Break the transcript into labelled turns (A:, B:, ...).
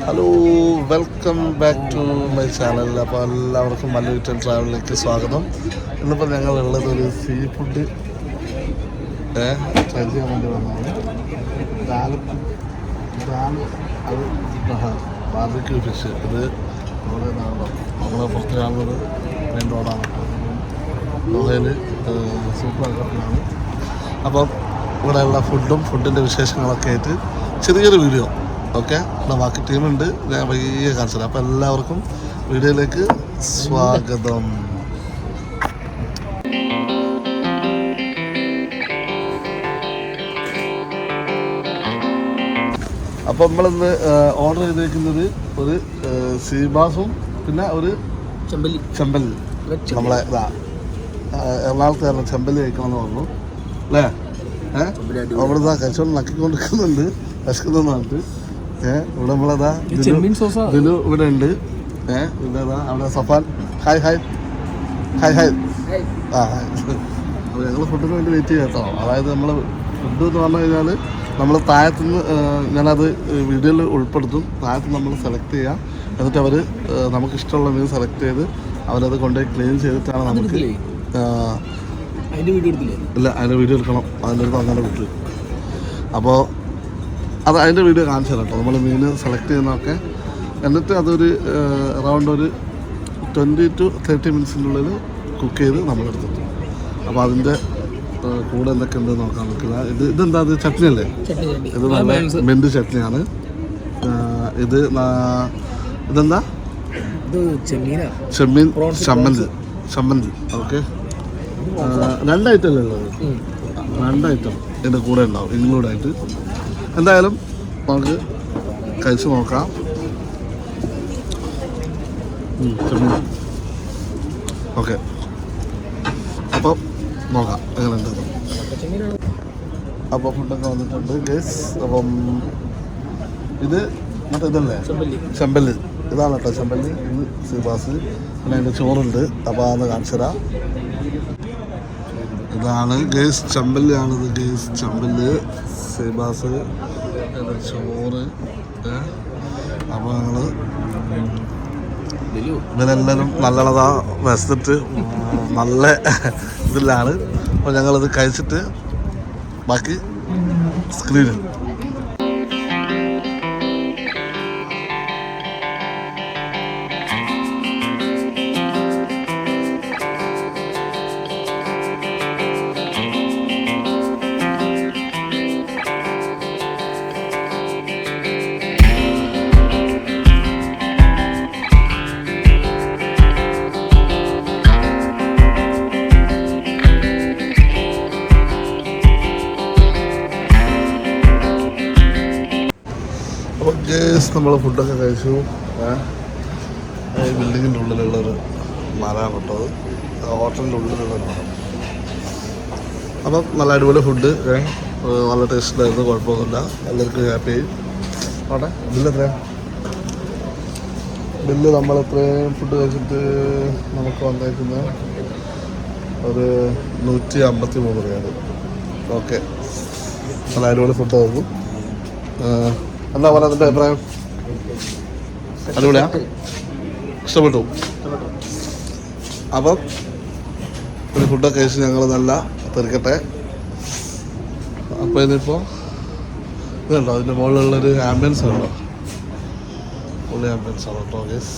A: Hello, welcome back to my channel. അപ്പോൾ എല്ലാവർക്കും Mallu eat and ട്രാവലിലേക്ക് സ്വാഗതം. ഇന്നിപ്പോൾ ഞങ്ങളുള്ളത് ഒരു സീ ഫുഡ് ട്രൈ ചെയ്യാൻ വേണ്ടി വന്നതാണ്. Barbecue fish. ഇത് നമ്മളെ പുറത്ത് കാണുന്നത് മെയിൻ റോഡാണ്. ദോഹയിൽ സൂപ്പർ മാർക്കറ്റിലാണ്. അപ്പം ഇവിടെയുള്ള ഫുഡിൻ്റെ വിശേഷങ്ങളൊക്കെ ആയിട്ട് ചെറിയൊരു വീഡിയോ. ഓക്കെ, ഇവിടെ ബാക്കി ടീമുണ്ട്, ഞാൻ വയ്യ കാണിച്ചത്. അപ്പോൾ എല്ലാവർക്കും വീഡിയോയിലേക്ക് സ്വാഗതം. അപ്പോൾ നമ്മളിന്ന് ഓർഡർ ചെയ്തേക്കുന്നത് ഒരു സീബാസും പിന്നെ ഒരു ചെമ്പല്ലി. നമ്മളെ എറണാകുളത്ത് കാരണം ചെമ്പല്ലി കഴിക്കണമെന്ന് പറഞ്ഞു അല്ലേ? അവിടുന്ന് കഴിച്ചോണ്ട് നക്കിക്കൊണ്ടിരിക്കുന്നുണ്ട്, വിശക്കുന്നെന്ന് പറഞ്ഞിട്ട്. ഇവിടെ നമ്മളതാ ഇതിന് ഇവിടെ ഉണ്ട്. പിന്നെ അവിടെ Safan hi hi hi hi ആ ഹായ്. അപ്പോൾ ഞങ്ങൾ ഫുഡിന് വേണ്ടി വെയിറ്റ് ചെയ്യാം കേട്ടോ. അതായത് നമ്മൾ ഫുഡ് എന്ന് പറഞ്ഞു കഴിഞ്ഞാൽ നമ്മൾ താഴത്തുനിന്ന് ഞാനത് വീഡിയോയിൽ ഉൾപ്പെടുത്തും. താഴത്ത് നമ്മൾ സെലക്ട് ചെയ്യാം, എന്നിട്ട് അവർ നമുക്കിഷ്ടമുള്ള മീൻ സെലക്ട് ചെയ്ത് അവരത് കൊണ്ടുപോയി ക്ലീൻ ചെയ്തിട്ടാണ് നമുക്ക്. ഇല്ല, അതിൻ്റെ വീഡിയോ എടുക്കണം, അതിൻ്റെ അടുത്ത് അങ്ങനെ വീട്ടിൽ. അപ്പോൾ അത് അതിൻ്റെ വീഡിയോ കാണിച്ചു തരാം കേട്ടോ. നമ്മൾ മീൻ സെലക്ട് ചെയ്യുന്നതൊക്കെ, എന്നിട്ട് അതൊരു അറൗണ്ട് ഒരു 20 to 30 മിനിറ്റ്സിൻ്റെ ഉള്ളിൽ കുക്ക് ചെയ്ത് നമ്മളെടുത്തിട്ടു. അപ്പോൾ അതിൻ്റെ കൂടെ എന്തൊക്കെ ഉണ്ട് നോക്കാൻ നോക്കുക. ഇതെന്താ, ഇത് ചട്നി അല്ലേ? ഇത് നല്ല മെൻഡ് ചട്നിയാണ്. ഇതെന്താ? ചെമ്മീൻ ചമ്മന്തി. ഓക്കെ, 2 ഐറ്റം അല്ലേ ഉള്ളത്? 2 ഐറ്റം ഇതിൻ്റെ കൂടെ ഉണ്ടാവും ഇൻക്ലൂഡായിട്ട്. എന്തായാലും നമുക്ക് കഴിച്ച് നോക്കാം. ഓക്കെ, അപ്പോൾ നോക്കാം എങ്ങനെയുണ്ടെന്ന്. അപ്പോൾ ഫുഡൊക്കെ വന്നിട്ടുണ്ട് ഗൈസ്. അപ്പം ഇത് മറ്റേ ഇതല്ലേ ചെമ്പല്ലി? ഇതാണ് കേട്ടോ ചെമ്പല്ലി. ഇത് സീബാസ്. പിന്നെ അതിൻ്റെ ചോറുണ്ട്. അപ്പോൾ അതൊന്ന് കാണിച്ചു തരാം. ഇതാണ് ഗൈസ് ചെമ്പല്ലിയാണിത് ഗൈസ്. ചെമ്പല്ലി, സീബാസ്, ചോറ്. അപ്പോൾ ഞങ്ങൾ ഇവരെല്ലാവരും നല്ലതാ വെച്ചിട്ട് നല്ല ഇതിലാണ്. അപ്പോൾ ഞങ്ങളിത് കഴിച്ചിട്ട് ബാക്കി സ്ക്രീനിൽ. അപ്പോൾ ഗേസ് നമ്മൾ ഫുഡൊക്കെ കഴിച്ചു. ഈ ബിൽഡിങ്ങിൻ്റെ ഉള്ളിലുള്ളൊരു മരമാണ് കേട്ടത്, ഹോട്ടലിൻ്റെ ഉള്ളിലുള്ളൊരു മരം. അപ്പം നല്ല അടിപൊളി ഫുഡ്, നല്ല ടേസ്റ്റിലായിരുന്നു, കുഴപ്പമൊന്നുമില്ല, എല്ലാവർക്കും ഹാപ്പി ആയി. അവിടെ ബില്ല് എത്രയാണ്? ബില്ല് നമ്മൾ ഇത്രയും ഫുഡ് കഴിച്ചിട്ട് നമുക്ക് വന്നേക്കുന്നത് ഒരു 153 രൂപയാണ്. ഓക്കെ, നല്ല അടിപൊളി ഫുഡായിരുന്നു. എന്താ പറയുക, അതിൻ്റെ അഭിപ്രായം? അടിപൊളിയാ, ഇഷ്ടപ്പെട്ടു. അപ്പം ഒരു ഫുഡൊക്കെ കഴിച്ച് ഞങ്ങൾ നല്ല തീർക്കട്ടെ. അപ്പോൾ ഇതിപ്പോൾ ഇതുണ്ടോ, അതിൻ്റെ മുകളിലുള്ളൊരു ആംബിയൻസ് ഉണ്ടോ? പൊള്ളി ആംബിയൻസ് ആണ് കേട്ടോ ഗൈസ്.